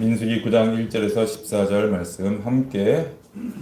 민수기 9장 1절에서 14절 말씀 함께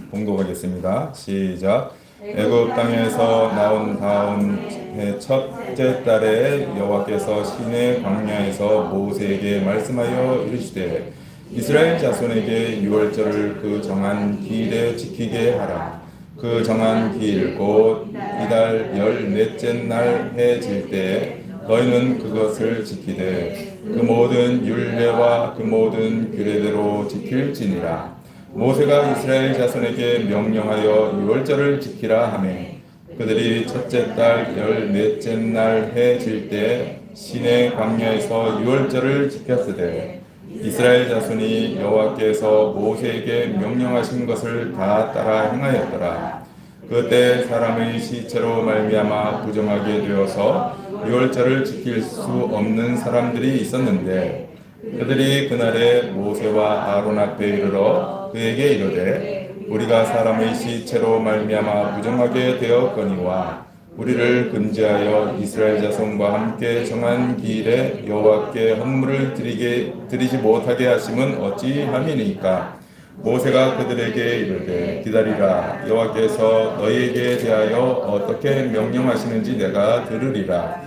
봉독하겠습니다. 시작. 애굽 땅에서 나온 다음 해 첫째 달에 여호와께서 시내 광야에서 모세에게 말씀하여 이르시되 이스라엘 자손에게 유월절을 그 정한 기일에 지키게 하라. 그 정한 기일 곧 이달 14째 날 해 질 때에 너희는 그것을 지키되 그 모든 율례와 그 모든 규례대로 지킬지니라. 모세가 이스라엘 자손에게 명령하여 유월절을 지키라 하매 그들이 첫째 달 14째 날 해 질 때 시내 광야에서 유월절을 지켰으되 이스라엘 자손이 여호와께서 모세에게 명령하신 것을 다 따라 행하였더라. 그때 사람의 시체로 말미암아 부정하게 되어서 유월절을 지킬 수 없는 사람들이 있었는데 그들이 그날에 모세와 아론 앞에 이르러 그에게 이르되 우리가 사람의 시체로 말미암아 부정하게 되었거니와 우리를 금지하여 이스라엘 자손과 함께 정한 기일에 여호와께 헌물을 드리지 못하게 하심은 어찌함이니까. 모세가 그들에게 이르되 기다리라. 여호와께서 너희에게 대하여 어떻게 명령하시는지 내가 들으리라.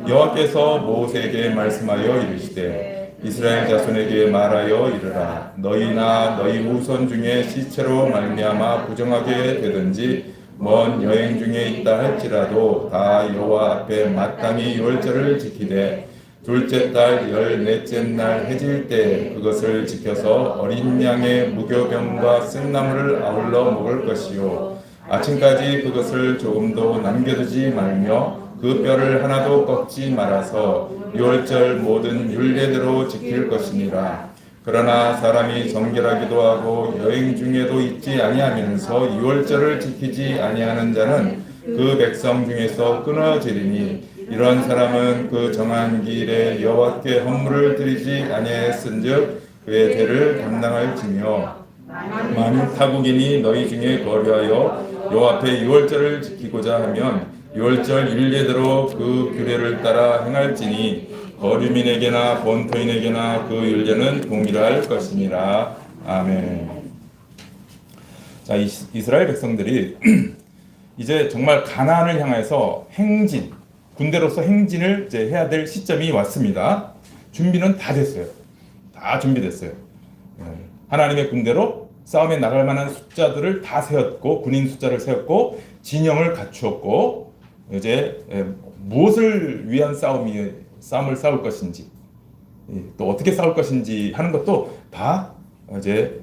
여호와께서 모세에게 말씀하여 이르시되 이스라엘 자손에게 말하여 이르라. 너희나 너희 후손 중에 시체로 말미암아 부정하게 되든지 먼 여행 중에 있다 할지라도 다 여호와 앞에 마땅히 유월절을 지키되 둘째 달 14째 날 해질 때 그것을 지켜서 어린 양의 무교병과 쓴나물을 아울러 먹을 것이요 아침까지 그것을 조금도 남겨두지 말며 그 뼈를 하나도 꺾지 말아서 유월절 모든 율례대로 지킬 것이니라. 그러나 사람이 정결하기도 하고 여행 중에도 있지 아니하면서 유월절을 지키지 아니하는 자는 그 백성 중에서 끊어지리니 이런 사람은 그 정한 기일에 여호와께 헌물을 드리지 아니하였은즉 그의 죄를 감당할지며 만일 타국인이 너희 중에 거류하여 여호와 앞에 유월절을 지키고자 하면 유월절 율례대로 그 규례를 따라 행할지니 거류민에게나 본토인에게나 그 율례는 동일할 것이니라. 아멘. 자, 이스라엘 백성들이 이제 정말 가나안을 향해서 행진, 군대로서 행진을 이제 해야 될 시점이 왔습니다. 준비는 다 됐어요. 다 준비됐어요. 하나님의 군대로 싸움에 나갈 만한 숫자들을 다 세웠고, 군인 숫자를 세웠고, 진영을 갖추었고, 이제 무엇을 위한 싸움을 싸울 것인지, 또 어떻게 싸울 것인지 하는 것도 다 이제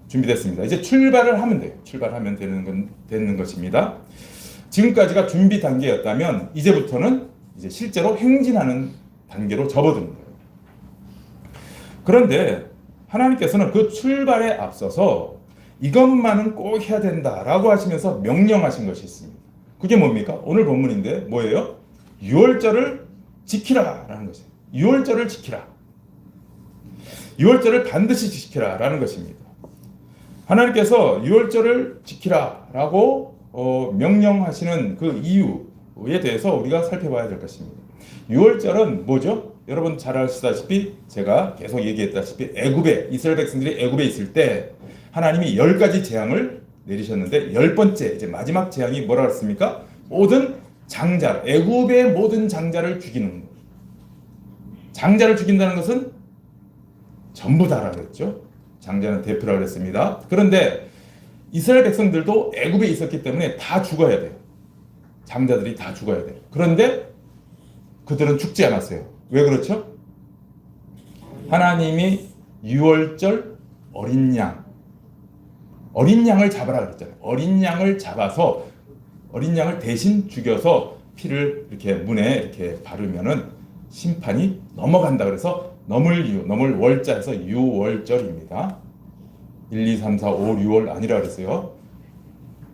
준비됐습니다. 이제 출발을 하면 돼요. 출발하면 되는 것입니다. 지금까지가 준비 단계였다면 이제부터는 이제 실제로 행진하는 단계로 접어드는 거예요. 그런데 하나님께서는 그 출발에 앞서서 이것만은 꼭 해야 된다라고 하시면서 명령하신 것이 있습니다. 그게 뭡니까? 오늘 본문인데 뭐예요? 유월절을 지키라라는 것이에요. 유월절을 지키라. 유월절을 반드시 지키라라는 것입니다. 하나님께서 유월절을 지키라라고 명령하시는 그 이유에 대해서 우리가 살펴봐야 될 것입니다. 유월절은 뭐죠? 여러분 잘 아시다시피 제가 계속 얘기했다시피 이스라엘 백성들이 애굽에 있을 때 하나님이 10가지 재앙을 내리셨는데 10번째 이제 마지막 재앙이 뭐라 그랬습니까? 모든 장자, 애굽의 모든 장자를 죽이는 거예요. 장자를 죽인다는 것은 전부 다라고 했죠. 장자는 대표라고 했습니다. 그런데 이스라엘 백성들도 애굽에 있었기 때문에 다 죽어야 돼요. 장자들이 다 죽어야 돼요. 그런데 그들은 죽지 않았어요. 왜 그렇죠? 하나님이 유월절 어린 양을 잡아라 그랬잖아요. 어린 양을 잡아서 어린 양을 대신 죽여서 피를 이렇게 문에 이렇게 바르면은 심판이 넘어간다. 그래서 넘을 월자에서 유월절입니다. 1, 2, 3, 4, 5, 6월 아니라 그랬어요.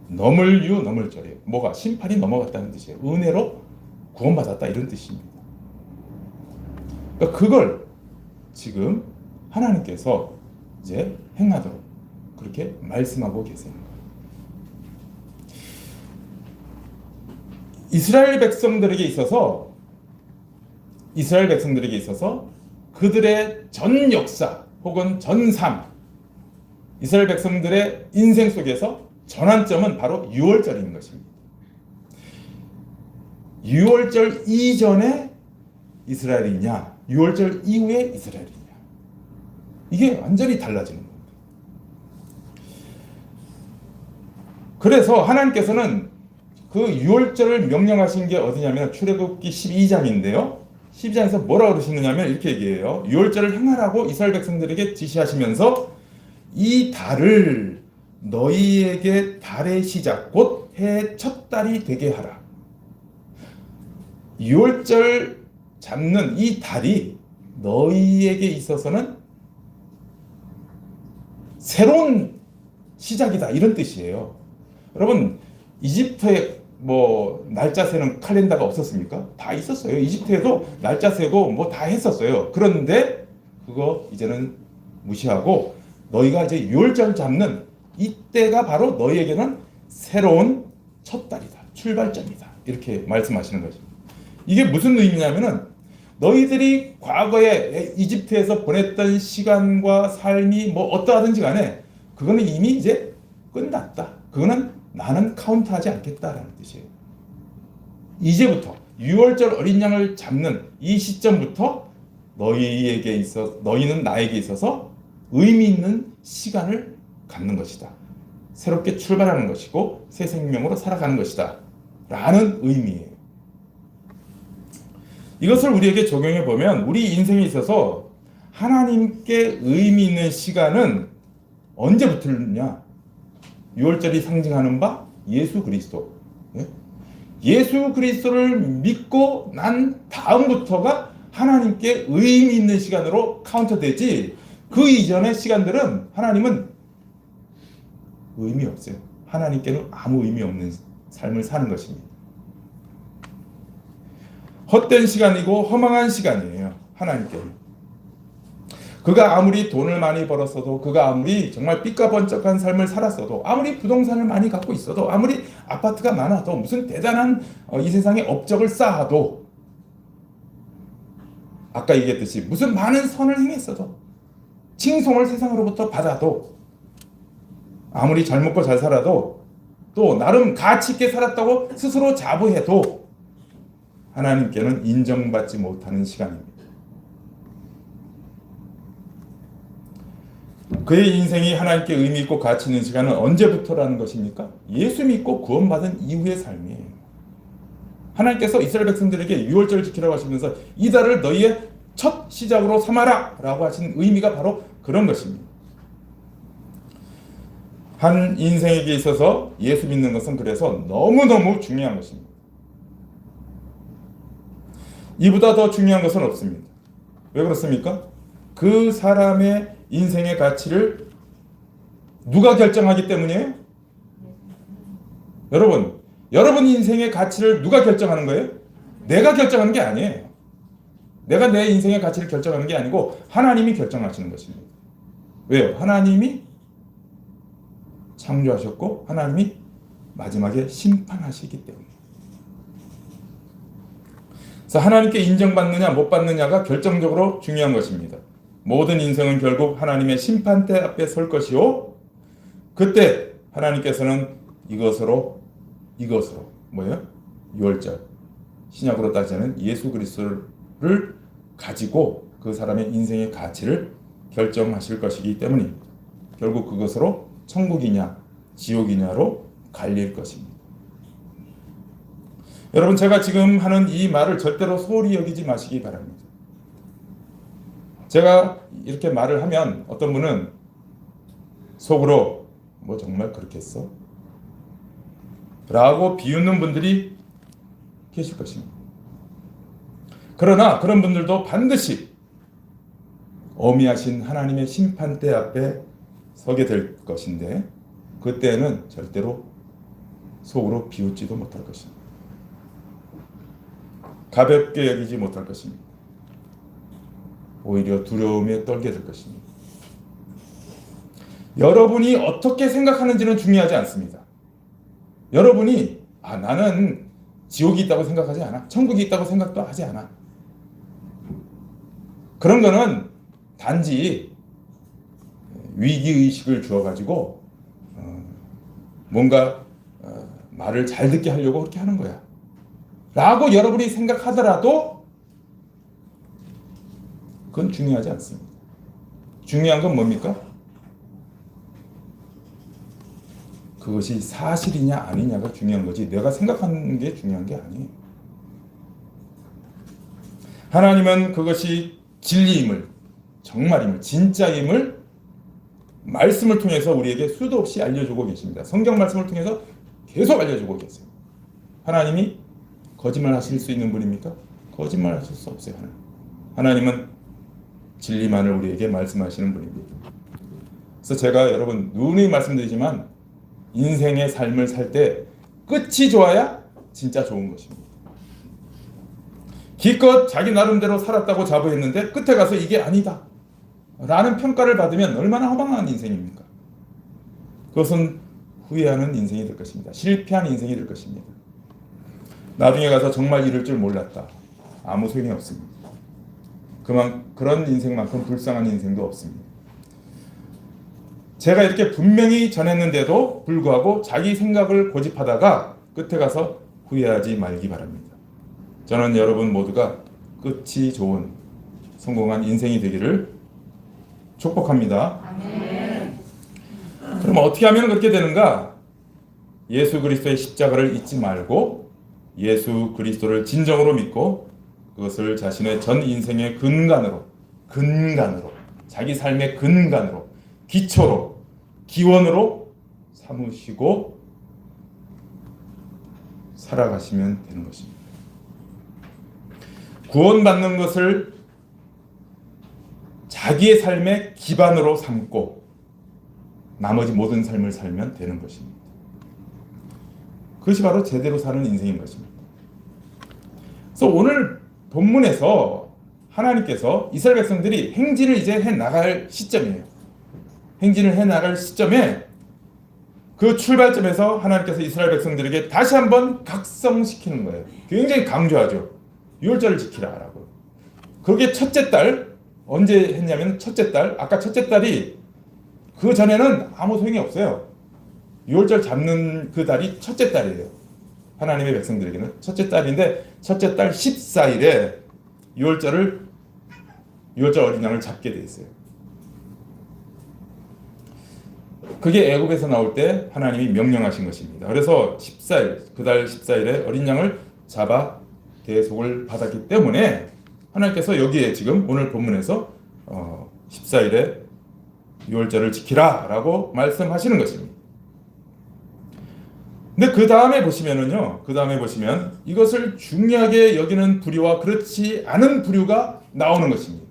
넘을절이에요. 뭐가? 심판이 넘어갔다는 뜻이에요. 은혜로 구원받았다 이런 뜻입니다. 그러니까 그걸 지금 하나님께서 이제 행하도록 그렇게 말씀하고 계세요. 이스라엘 백성들에게 있어서 그들의 전 역사, 혹은 전삼, 이스라엘 백성들의 인생 속에서 전환점은 바로 유월절인 것입니다. 유월절 이전에 이스라엘이냐, 유월절 이후에 이스라엘이냐, 이게 완전히 달라지는 겁니다. 그래서 하나님께서는 그 유월절을 명령하신 게 어디냐면 출애굽기 12장인데요. 12장에서 뭐라고 그러시느냐면 이렇게 얘기해요. 유월절을 행하라고 이스라엘 백성들에게 지시하시면서 이 달을 너희에게 달의 시작 곧 해의 첫 달이 되게 하라. 유월절 잡는 이 달이 너희에게 있어서는 새로운 시작이다, 이런 뜻이에요. 여러분, 이집트에 날짜 세는 칼렌더가 없었습니까? 다 있었어요. 이집트에도 날짜 세고 다 했었어요. 그런데 그거 이제는 무시하고 너희가 이제 유월절 잡는 이때가 바로 너희에게는 새로운 첫 달이다, 출발점이다, 이렇게 말씀하시는 거죠. 이게 무슨 의미냐면은 너희들이 과거에 이집트에서 보냈던 시간과 삶이 어떠하든지 간에 그거는 이미 이제 끝났다. 그거는 나는 카운트하지 않겠다라는 뜻이에요. 이제부터 유월절 어린 양을 잡는 이 시점부터 너희는 나에게 있어서 의미 있는 시간을 갖는 것이다. 새롭게 출발하는 것이고 새 생명으로 살아가는 것이다 라는 의미예요. 이것을 우리에게 적용해 보면 우리 인생에 있어서 하나님께 의미 있는 시간은 언제부터냐? 유월절이 상징하는 바 예수 그리스도. 예수 그리스도를 믿고 난 다음부터가 하나님께 의미 있는 시간으로 카운트되지, 그 이전의 시간들은 하나님은 의미 없어요. 하나님께는 아무 의미 없는 삶을 사는 것입니다. 헛된 시간이고 허망한 시간이에요. 하나님께는. 그가 아무리 돈을 많이 벌었어도, 그가 아무리 정말 삐까번쩍한 삶을 살았어도, 아무리 부동산을 많이 갖고 있어도, 아무리 아파트가 많아도, 무슨 대단한 이 세상에 업적을 쌓아도, 아까 얘기했듯이 무슨 많은 선을 행했어도, 칭송을 세상으로부터 받아도, 아무리 잘 먹고 잘 살아도, 또 나름 가치 있게 살았다고 스스로 자부해도 하나님께는 인정받지 못하는 시간입니다. 그의 인생이 하나님께 의미 있고 가치 있는 시간은 언제부터라는 것입니까? 예수 믿고 구원받은 이후의 삶이에요. 하나님께서 이스라엘 백성들에게 유월절을 지키라고 하시면서 이 달을 너희의 첫 시작으로 삼아라 라고 하신 의미가 바로 그런 것입니다. 한 인생에게 있어서 예수 믿는 것은 그래서 너무너무 중요한 것입니다. 이보다 더 중요한 것은 없습니다. 왜 그렇습니까? 그 사람의 인생의 가치를 누가 결정하기 때문이에요? 여러분 인생의 가치를 누가 결정하는 거예요? 내가 결정하는 게 아니에요. 내가 내 인생의 가치를 결정하는 게 아니고 하나님이 결정하시는 것입니다. 왜요? 하나님이 창조하셨고 하나님이 마지막에 심판하시기 때문에. 그래서 하나님께 인정받느냐 못 받느냐가 결정적으로 중요한 것입니다. 모든 인생은 결국 하나님의 심판대 앞에 설 것이요, 그때 하나님께서는 이것으로 뭐예요? 유월절, 신약으로 따지면 예수 그리스도를 가지고 그 사람의 인생의 가치를 결정하실 것이기 때문입니다. 결국 그것으로 천국이냐 지옥이냐로 갈릴 것입니다. 여러분, 제가 지금 하는 이 말을 절대로 소홀히 여기지 마시기 바랍니다. 제가 이렇게 말을 하면 어떤 분은 속으로 정말 그렇게 했어? 라고 비웃는 분들이 계실 것입니다. 그러나 그런 분들도 반드시 어미하신 하나님의 심판대 앞에 서게 될 것인데, 그때는 절대로 속으로 비웃지도 못할 것입니다. 가볍게 여기지 못할 것입니다. 오히려 두려움에 떨게 될 것입니다. 여러분이 어떻게 생각하는지는 중요하지 않습니다. 여러분이 나는 지옥이 있다고 생각하지 않아. 천국이 있다고 생각도 하지 않아. 그런 거는 단지 위기의식을 주어가지고 뭔가 말을 잘 듣게 하려고 그렇게 하는 거야 라고 여러분이 생각하더라도 그건 중요하지 않습니다. 중요한 건 뭡니까? 그것이 사실이냐 아니냐가 중요한 거지 내가 생각하는 게 중요한 게 아니에요. 하나님은 그것이 진리임을, 정말임을, 진짜임을 말씀을 통해서 우리에게 수도 없이 알려주고 계십니다. 성경 말씀을 통해서 계속 알려주고 계세요. 하나님이 거짓말 하실 수 있는 분입니까? 거짓말 하실 수 없어요. 하나님은 진리만을 우리에게 말씀하시는 분입니다. 그래서 제가 여러분 누누이 말씀드리지만 인생의 삶을 살 때 끝이 좋아야 진짜 좋은 것입니다. 기껏 자기 나름대로 살았다고 자부했는데 끝에 가서 이게 아니다 라는 평가를 받으면 얼마나 허망한 인생입니까? 그것은 후회하는 인생이 될 것입니다. 실패한 인생이 될 것입니다. 나중에 가서 정말 이럴 줄 몰랐다. 아무 소용이 없습니다. 그런 인생만큼 불쌍한 인생도 없습니다. 제가 이렇게 분명히 전했는데도 불구하고 자기 생각을 고집하다가 끝에 가서 후회하지 말기 바랍니다. 저는 여러분 모두가 끝이 좋은 성공한 인생이 되기를 축복합니다. 아멘. 그럼 어떻게 하면 그렇게 되는가? 예수 그리스도의 십자가를 잊지 말고 예수 그리스도를 진정으로 믿고 그것을 자신의 전 인생의 근간으로 자기 삶의 근간으로 기초로 기원으로 삼으시고 살아가시면 되는 것입니다. 구원받는 것을 자기의 삶의 기반으로 삼고 나머지 모든 삶을 살면 되는 것입니다. 그것이 바로 제대로 사는 인생인 것입니다. 그래서 오늘 본문에서 하나님께서 이스라엘 백성들이 행진을 이제 해나갈 시점이에요. 행진을 해나갈 시점에 그 출발점에서 하나님께서 이스라엘 백성들에게 다시 한번 각성시키는 거예요. 굉장히 강조하죠. 유월절을 지키라라고. 그게 첫째 달 언제 했냐면 첫째 달 아까 첫째 달이 그 전에는 아무 소용이 없어요. 유월절 잡는 그 달이 첫째 달이에요. 하나님의 백성들에게는 첫째 달인데 첫째 달 14일에 유월절 어린 양을 잡게 돼 있어요. 그게 애굽에서 나올 때 하나님이 명령하신 것입니다. 그래서 14일 그 달 14일에 어린 양을 잡아 대속을 받았기 때문에 하나님께서 여기에 지금 오늘 본문에서 14일에 유월절을 지키라 라고 말씀하시는 것입니다. 근데 그 다음에 보시면 이것을 중요하게 여기는 부류와 그렇지 않은 부류가 나오는 것입니다.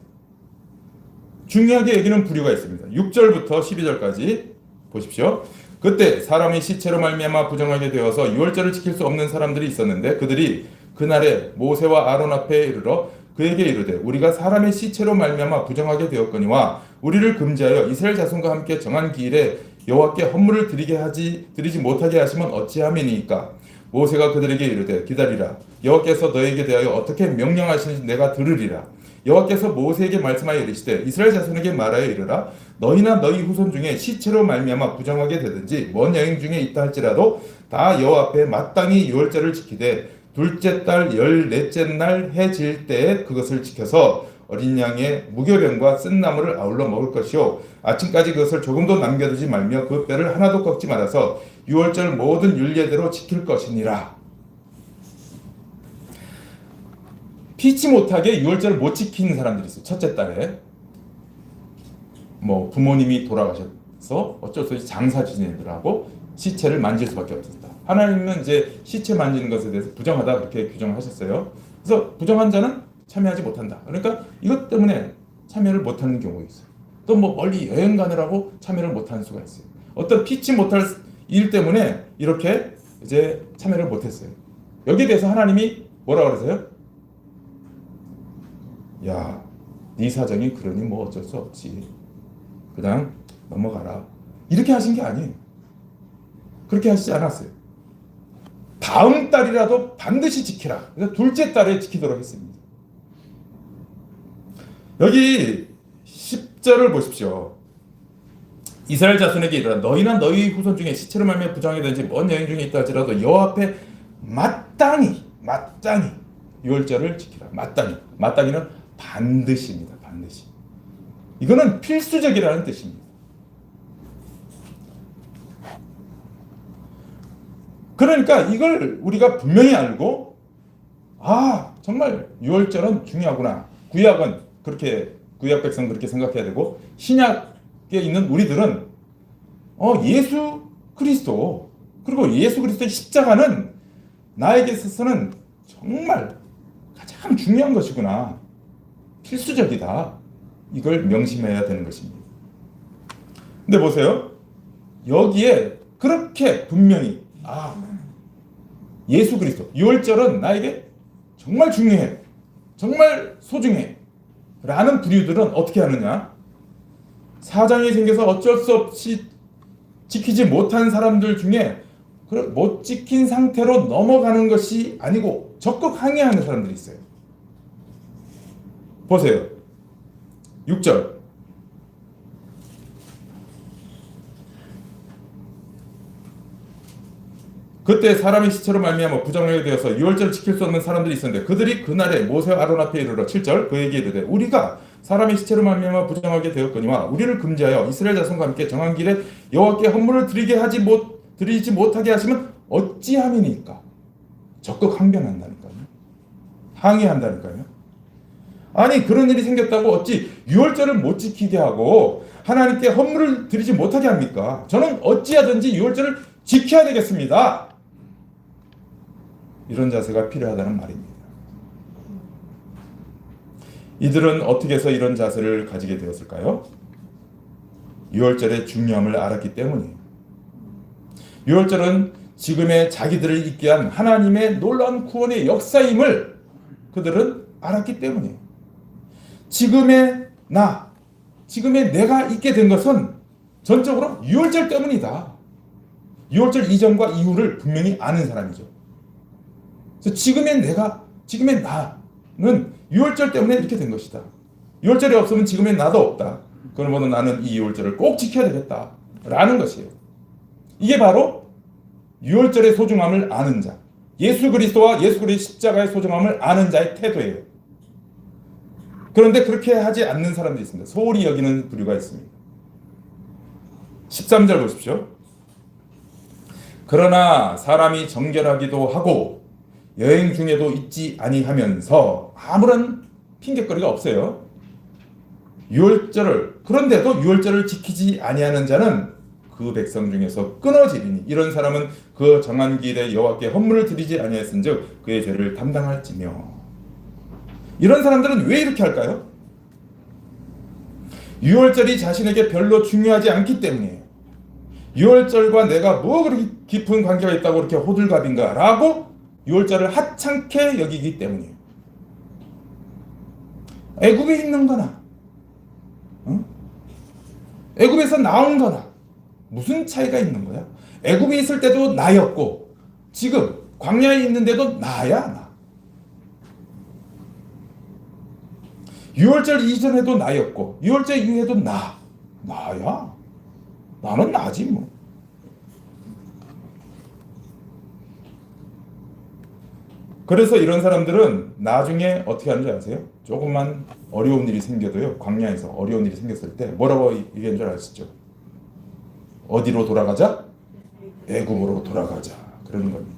중요하게 여기는 부류가 있습니다. 6절부터 12절까지 보십시오. 그때 사람이 시체로 말미암아 부정하게 되어서 유월절을 지킬 수 없는 사람들이 있었는데 그들이 그날에 모세와 아론 앞에 이르러 그에게 이르되 우리가 사람의 시체로 말미암아 부정하게 되었거니와 우리를 금지하여 이스라엘 자손과 함께 정한 기일에 여호와께 헌물을 드리지 못하게 하시면 어찌함이니까. 모세가 그들에게 이르되 기다리라. 여호와께서 너에게 대하여 어떻게 명령하시는지 내가 들으리라. 여호와께서 모세에게 말씀하여 이르시되 이스라엘 자손에게 말하여 이르라. 너희나 너희 후손 중에 시체로 말미암아 부정하게 되든지 먼 여행 중에 있다 할지라도 다 여호와 앞에 마땅히 유월절을 지키되 둘째 달 14째 날 해 질 때에 그것을 지켜서 어린 양의 무교병과 쓴 나물을 아울러 먹을 것이요 아침까지 그것을 조금도 남겨두지 말며 그 뼈를 하나도 꺾지 말아서 유월절 모든 율례대로 지킬 것이니라. 피치 못하게 유월절을 못 지키는 사람들이 있어요. 첫째 달에 부모님이 돌아가셔서 어쩔 수 없이 장사 지내느라고 시체를 만질 수밖에 없었다. 하나님은 이제 시체 만지는 것에 대해서 부정하다 그렇게 규정을 하셨어요. 그래서 부정한 자는 참여하지 못한다. 그러니까 이것 때문에 참여를 못하는 경우가 있어요. 또 멀리 여행 가느라고 참여를 못하는 수가 있어요. 어떤 피치 못할 일 때문에 이렇게 이제 참여를 못했어요. 여기에 대해서 하나님이 뭐라 그러세요? 야, 네 사정이 그러니 어쩔 수 없지. 그냥 넘어가라. 이렇게 하신 게 아니에요. 그렇게 하시지 않았어요. 다음 달이라도 반드시 지키라. 그래서 둘째 달에 지키도록 했습니다. 여기 10절을 보십시오. 이스라엘 자손에게 이르라 너희나 너희 후손 중에 시체로 말미암아 부정하게 된지 먼 여행 중에 있다 할지라도 여호와 앞에 마땅히 유월절을 지키라. 마땅히는 반드시입니다. 반드시. 이거는 필수적이라는 뜻입니다. 그러니까 이걸 우리가 분명히 알고 정말 유월절은 중요하구나. 구약 백성 그렇게 생각해야 되고 신약에 있는 우리들은 예수 그리스도 그리고 예수 그리스도의 십자가는 나에게 있어서는 정말 가장 중요한 것이구나. 필수적이다. 이걸 명심해야 되는 것입니다. 근데 보세요. 여기에 그렇게 분명히 예수 그리스도 유월절은 나에게 정말 중요해. 정말 소중해. 라는 부류들은 어떻게 하느냐? 사장이 생겨서 어쩔 수 없이 지키지 못한 사람들 중에 못 지킨 상태로 넘어가는 것이 아니고 적극 항의하는 사람들이 있어요. 보세요. 6절. 그때 사람의 시체로 말미암아 부정하게 되어서 유월절을 지킬 수 없는 사람들이 있었는데 그들이 그날에 모세와 아론 앞에 이르러 7절 그에게 이르되 우리가 사람의 시체로 말미암아 부정하게 되었거니와 우리를 금지하여 이스라엘 자손과 함께 정한 길에 여호와께 헌물을 드리지 못하게 하시면 어찌함이니까. 적극 항변한다니까요. 항의한다니까요. 아니 그런 일이 생겼다고 어찌 유월절을 못 지키게 하고 하나님께 헌물을 드리지 못하게 합니까? 저는 어찌하든지 유월절을 지켜야 되겠습니다. 이런 자세가 필요하다는 말입니다. 이들은 어떻게 해서 이런 자세를 가지게 되었을까요? 유월절의 중요함을 알았기 때문이에요. 유월절은 지금의 자기들을 있게 한 하나님의 놀라운 구원의 역사임을 그들은 알았기 때문이에요. 지금의 내가 있게 된 것은 전적으로 유월절 때문이다. 유월절 이전과 이후를 분명히 아는 사람이죠. 그래서 지금의 나는 유월절 때문에 이렇게 된 것이다. 유월절이 없으면 지금의 나도 없다. 그러면 나는 이 유월절을 꼭 지켜야 되겠다. 라는 것이에요. 이게 바로 유월절의 소중함을 아는 자, 예수 그리스도와 예수 그리스도의 십자가의 소중함을 아는 자의 태도예요. 그런데 그렇게 하지 않는 사람들이 있습니다. 소홀히 여기는 부류가 있습니다. 13절 보십시오. 그러나 사람이 정결하기도 하고 여행 중에도 잊지 아니하면서 아무런 핑곗거리가 없어요. 그런데도 유월절을 지키지 아니하는 자는 그 백성 중에서 끊어지리니 이런 사람은 그 정한 길에 여호와께 헌물을 드리지 아니하였은즉 그의 죄를 담당할지며. 이런 사람들은 왜 이렇게 할까요? 유월절이 자신에게 별로 중요하지 않기 때문이에요. 유월절과 내가 뭐 그렇게 깊은 관계가 있다고 그렇게 호들갑인가 라고 유월절을 하찮게 여기기 때문이에요. 애굽에 있는 거나 애굽에서 나온 거나 무슨 차이가 있는 거야? 애굽에 있을 때도 나였고 지금 광야에 있는데도 나야 나. 유월절 이전에도 나였고 유월절 이후에도 나야. 나는 나지 뭐. 그래서 이런 사람들은 나중에 어떻게 하는 줄 아세요? 조금만 어려운 일이 생겨도요. 광야에서 어려운 일이 생겼을 때 뭐라고 얘기한 줄 아시죠? 어디로 돌아가자? 애굽으로 돌아가자. 그러는 겁니다.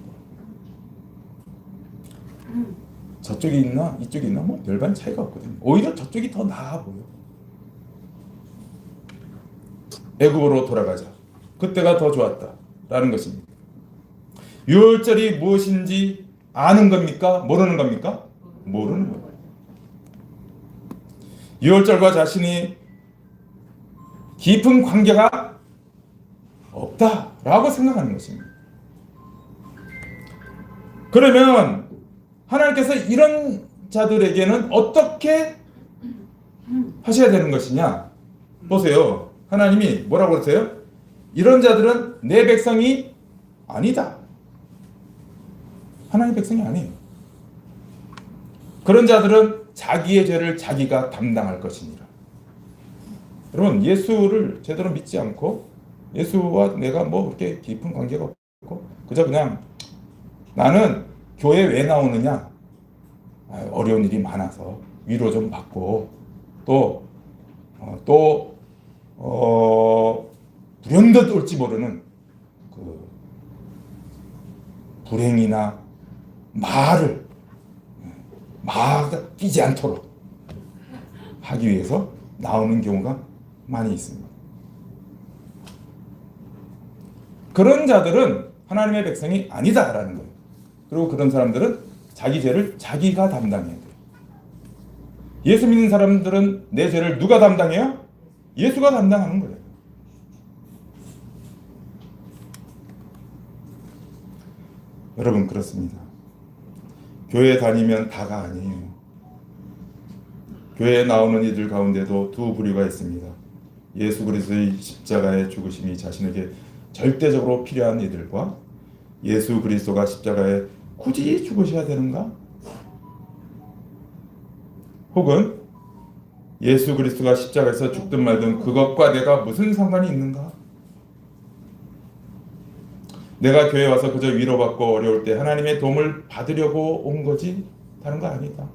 저쪽이 있나 이쪽이 있나 뭐 별반 차이가 없거든요. 오히려 저쪽이 더 나아 보여. 애굽으로 돌아가자. 그때가 더 좋았다. 라는 것입니다. 유월절이 무엇인지 아는 겁니까? 모르는 겁니까? 모르는 겁니다. 유월절과 자신이 깊은 관계가 없다라고 생각하는 것입니다. 그러면 하나님께서 이런 자들에게는 어떻게 하셔야 되는 것이냐? 보세요. 하나님이 뭐라고 그러세요? 이런 자들은 내 백성이 아니다. 하나님 백성이 아니에요. 그런 자들은 자기의 죄를 자기가 담당할 것이니라. 여러분, 예수를 제대로 믿지 않고 예수와 내가 뭐 그렇게 깊은 관계가 없고 그저 그냥 나는 교회 왜 나오느냐? 어려운 일이 많아서 위로 좀 받고 또 불현듯 올지 모르는 그 불행이나 마가 끼지 않도록 하기 위해서 나오는 경우가 많이 있습니다. 그런 자들은 하나님의 백성이 아니다라는 거예요. 그리고 그런 사람들은 자기 죄를 자기가 담당해야 돼요. 예수 믿는 사람들은 내 죄를 누가 담당해요? 예수가 담당하는 거예요. 여러분, 그렇습니다. 교회 다니면 다가 아니에요. 교회에 나오는 이들 가운데도 두 부류가 있습니다. 예수 그리스도의 십자가의 죽으심이 자신에게 절대적으로 필요한 이들과 예수 그리스도가 십자가에 굳이 죽으셔야 되는가? 혹은 예수 그리스도가 십자가에서 죽든 말든 그것과 내가 무슨 상관이 있는가? 내가 교회에 와서 그저 위로받고 어려울 때 하나님의 도움을 받으려고 온 거지 다른 거 아니다.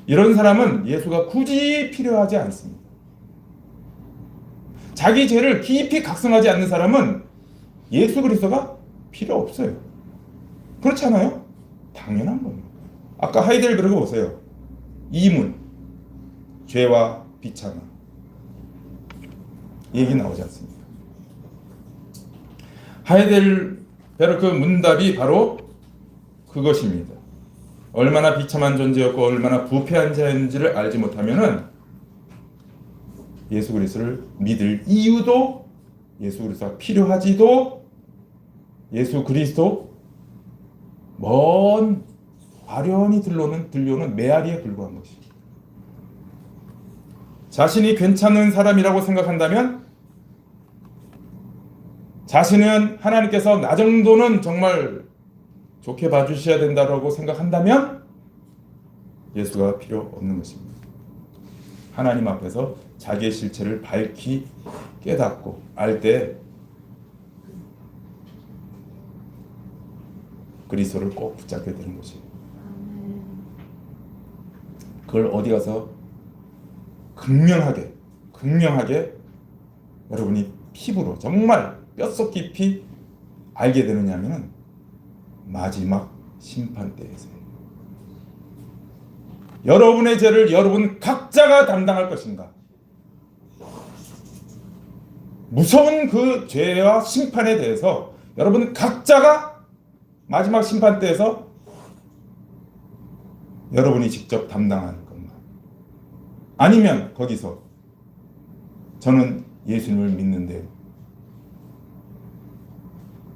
이런 사람은 예수가 굳이 필요하지 않습니다. 자기 죄를 깊이 각성하지 않는 사람은 예수 그리스도가 필요 없어요. 그렇지 않아요? 당연한 겁니다. 아까 하이델베르그 보세요. 이문, 죄와 비참함 얘기 나오지 않습니까? 하이델베르크 문답이 바로 그것입니다. 얼마나 비참한 존재였고 얼마나 부패한 자인지를 알지 못하면은 예수 그리스도를 믿을 이유도, 예수 그리스도가 필요하지도, 예수 그리스도 먼 아련히 들려오는 메아리에 불과한 것입니다. 자신이 괜찮은 사람이라고 생각한다면, 자신은 하나님께서 나 정도는 정말 좋게 봐주셔야 된다고 생각한다면 예수가 필요 없는 것입니다. 하나님 앞에서 자기의 실체를 밝히 깨닫고 알 때 그리스도를 꼭 붙잡게 되는 것이에요. 그걸 어디 가서 극명하게 여러분이 피부로 정말 뼛속 깊이 알게 되느냐면 마지막 심판 때에서요. 여러분의 죄를 여러분 각자가 담당할 것인가? 무서운 그 죄와 심판에 대해서 여러분 각자가 마지막 심판 때에서 여러분이 직접 담당하는 것만. 아니면 거기서 저는 예수님을 믿는데요,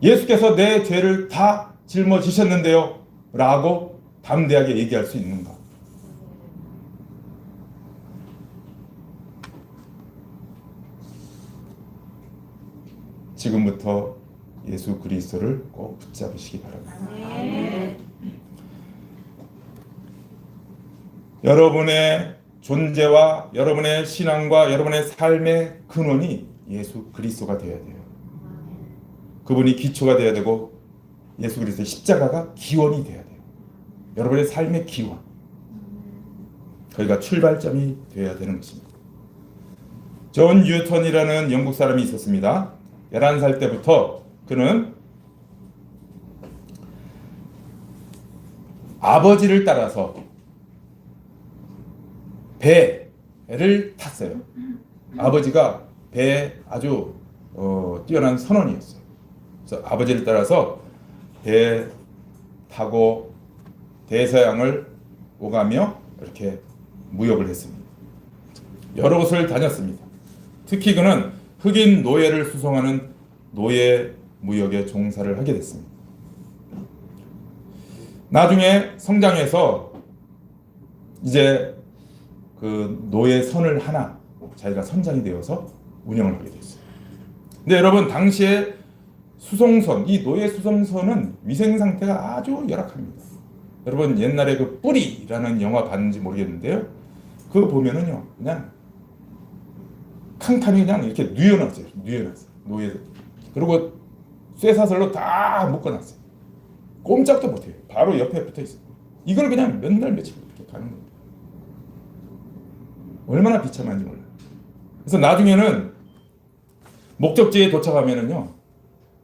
예수께서 내 죄를 다 짊어지셨는데요 라고 담대하게 얘기할 수 있는가? 지금부터 예수 그리스도를 꼭 붙잡으시기 바랍니다. 여러분의 존재와 여러분의 신앙과 여러분의 삶의 근원이 예수 그리스도가 되어야 돼요. 그분이 기초가 되어야 되고 예수 그리스도의 십자가가 기원이 되어야 돼요. 여러분의 삶의 기원, 거기가 출발점이 되어야 되는 것입니다. 존 뉴턴이라는 영국 사람이 있었습니다. 11살 때부터 그는 아버지를 따라서 배를 탔어요. 아버지가 배에 아주 뛰어난 선원이었어요. 그래서 아버지를 따라서 배 타고 대서양을 오가며 이렇게 무역을 했습니다. 여러 곳을 다녔습니다. 특히 그는 흑인 노예를 수송하는 노예 무역에 종사를 하게 됐습니다. 나중에 성장해서 이제 그 노예 선을 하나 자기가 선장이 되어서 운영을 하게 됐어요. 근데 여러분, 당시에 수송선, 이 노예 수송선은 위생 상태가 아주 열악합니다. 여러분, 옛날에 그 뿌리라는 영화 봤는지 모르겠는데요, 그거 보면은요, 그냥 탕탕이 그냥 이렇게 뉘어놨어요. 노예. 그리고 쇠사슬로 다 묶어놨어요. 꼼짝도 못해요. 바로 옆에 붙어있어요. 이걸 그냥 몇 날 며칠 이렇게 가는 거예요. 얼마나 비참한지 몰라요. 그래서 나중에는 목적지에 도착하면은요,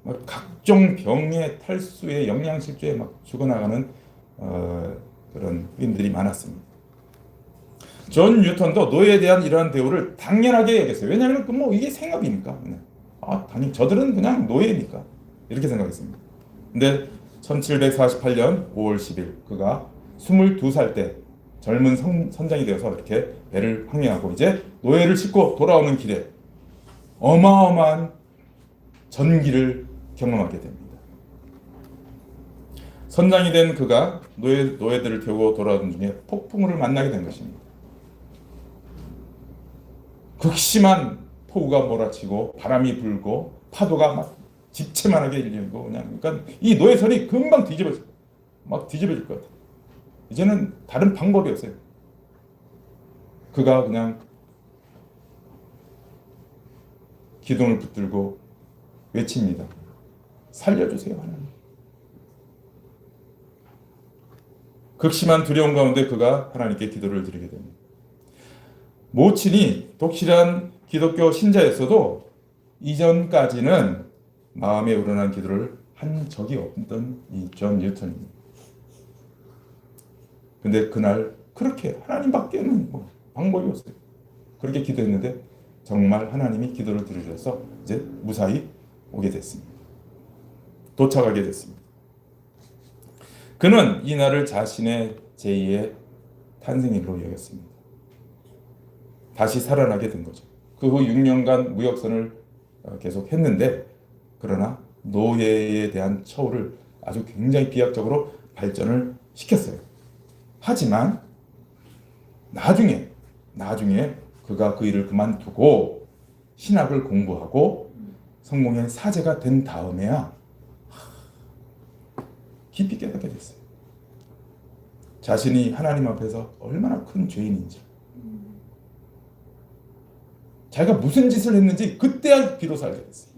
막 각종 병에 탈수에 영양실조에 막 죽어나가는 그런 흑인들이 많았습니다. 존 뉴턴도 노예에 대한 이러한 대우를 당연하게 여겼어요. 왜냐하면 뭐 이게 생업이니까. 그냥. 당연히 저들은 그냥 노예니까. 이렇게 생각했습니다. 근데 1748년 5월 10일 그가 22살 때 젊은 선장이 되어서 이렇게 배를 항해하고 이제 노예를 싣고 돌아오는 길에 어마어마한 전기를 경험하게 됩니다. 선장이 된 그가 노예들을 태우고 돌아오는 중에 폭풍우를 만나게 된 것입니다. 극심한 폭우가 몰아치고 바람이 불고 파도가 막 집채만하게 일리고 그냥 그러니까 이 노예선이 금방 뒤집어질 것 같아요. 이제는 다른 방법이 없어요. 그가 그냥 기둥을 붙들고 외칩니다. 살려주세요, 하나님. 극심한 두려움 가운데 그가 하나님께 기도를 드리게 됩니다. 모친이 독실한 기독교 신자였어도 이전까지는 마음에 우러난 기도를 한 적이 없던 이 존 뉴턴입니다. 근데 그날 그렇게 하나님밖에는 뭐 방법이 없어요. 그렇게 기도했는데 정말 하나님이 기도를 들으셔서 이제 무사히 오게 됐습니다. 도착하게 됐습니다. 그는 이 날을 자신의 제2의 탄생일로 여겼습니다. 다시 살아나게 된 거죠. 그 후 6년간 무역선을 계속 했는데 그러나 노예에 대한 처우를 아주 굉장히 비약적으로 발전을 시켰어요. 하지만 나중에 그가 그 일을 그만두고 신학을 공부하고 성공의 사제가 된 다음에야 깊이 깨닫게 됐어요. 자신이 하나님 앞에서 얼마나 큰 죄인인지, 자기가 무슨 짓을 했는지 그때야 비로소 알게 됐어요.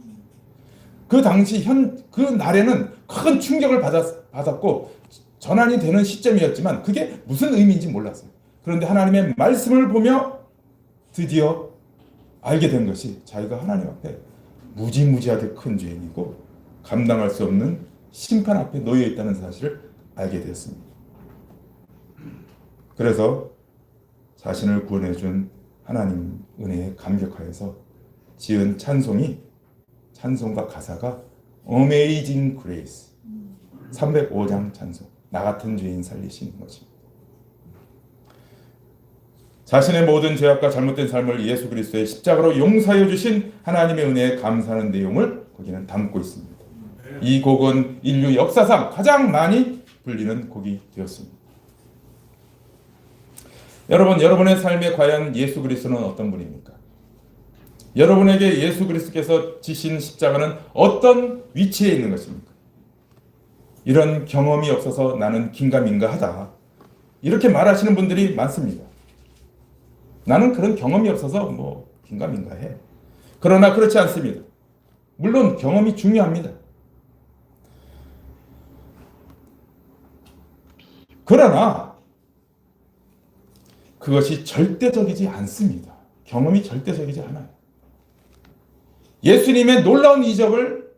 그 당시 그 날에는 큰 충격을 받았고 전환이 되는 시점이었지만 그게 무슨 의미인지 몰랐어요. 그런데 하나님의 말씀을 보며 드디어 알게 된 것이 자기가 하나님 앞에 무지무지하게 큰 죄인이고 감당할 수 없는 심판 앞에 놓여 있다는 사실을 알게 되었습니다. 그래서 자신을 구원해 준 하나님 은혜에 감격하여서 지은 찬송과 가사가 Amazing Grace 305장 찬송, 나 같은 죄인 살리신 것입니다. 자신의 모든 죄악과 잘못된 삶을 예수 그리스도의 십자가로 용서해 주신 하나님의 은혜에 감사하는 내용을 거기는 담고 있습니다. 이 곡은 인류 역사상 가장 많이 불리는 곡이 되었습니다. 여러분, 여러분의 삶에 과연 예수 그리스도는 어떤 분입니까? 여러분에게 예수 그리스도께서 지신 십자가는 어떤 위치에 있는 것입니까? 이런 경험이 없어서 나는 긴가민가하다, 이렇게 말하시는 분들이 많습니다. 나는 그런 경험이 없어서 뭐 긴가민가해. 그러나 그렇지 않습니다. 물론 경험이 중요합니다. 그러나 그것이 절대적이지 않습니다. 경험이 절대적이지 않아요. 예수님의 놀라운 이적을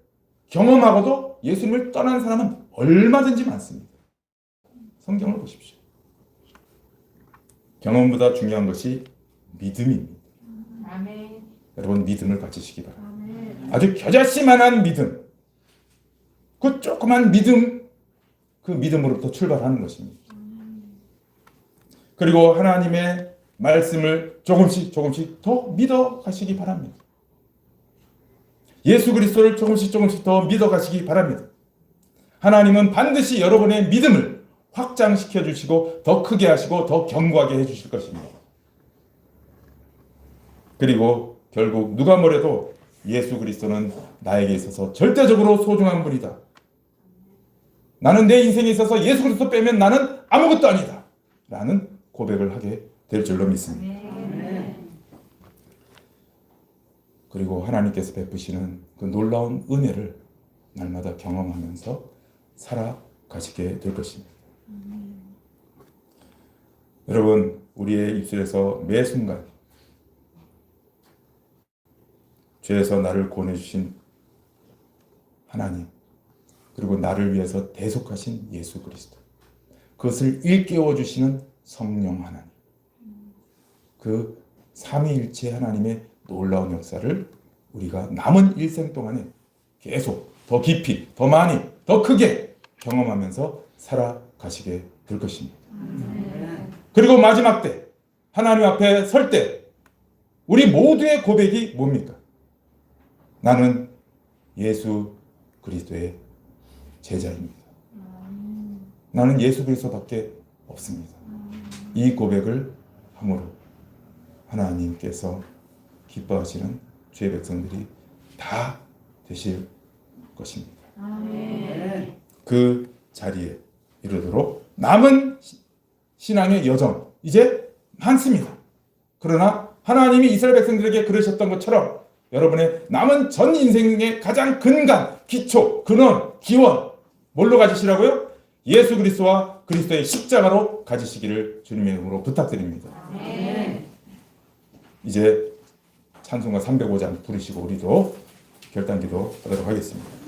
경험하고도 예수님을 떠난 사람은 얼마든지 많습니다. 성경을 보십시오. 경험보다 중요한 것이 믿음입니다. 아멘. 여러분, 믿음을 가지시기 바랍니다. 아멘. 아주 겨자씨만한 믿음, 그 조그만 믿음, 그 믿음으로부터 출발하는 것입니다. 그리고 하나님의 말씀을 조금씩 더 믿어 가시기 바랍니다. 예수 그리스도를 조금씩 더 믿어 가시기 바랍니다. 하나님은 반드시 여러분의 믿음을 확장시켜 주시고 더 크게 하시고 더 견고하게 해 주실 것입니다. 그리고 결국 누가 뭐래도 예수 그리스도는 나에게 있어서 절대적으로 소중한 분이다. 나는 내 인생에 있어서 예수 그리스도 빼면 나는 아무것도 아니다 라는 고백을 하게 될 줄로 믿습니다. 그리고 하나님께서 베푸시는 그 놀라운 은혜를 날마다 경험하면서 살아가시게 될 것입니다. 여러분, 우리의 입술에서 매 순간 죄에서 나를 구원해주신 하나님, 그리고 나를 위해서 대속하신 예수 그리스도, 그것을 일깨워 주시는 성령 하나님, 그 삼위일체 하나님의 놀라운 역사를 우리가 남은 일생 동안에 계속 더 깊이, 더 많이, 더 크게 경험하면서 살아가시게 될 것입니다. 그리고 마지막 때, 하나님 앞에 설 때 우리 모두의 고백이 뭡니까? 나는 예수 그리스도의 제자입니다. 나는 예수 그리스도밖에 없습니다. 이 고백을 함으로 하나님께서 기뻐하시는 주의 백성들이 다 되실 것입니다. 그 자리에 이르도록 남은 신앙의 여정 이제 많습니다. 그러나 하나님이 이스라엘 백성들에게 그러셨던 것처럼 여러분의 남은 전 인생의 가장 근간, 기초, 근원, 기원 뭘로 가지시라고요? 예수 그리스도와 그리스도의 십자가로 가지시기를 주님의 이름으로 부탁드립니다. 이제 찬송가 305장 부르시고 우리도 결단기도 하도록 하겠습니다.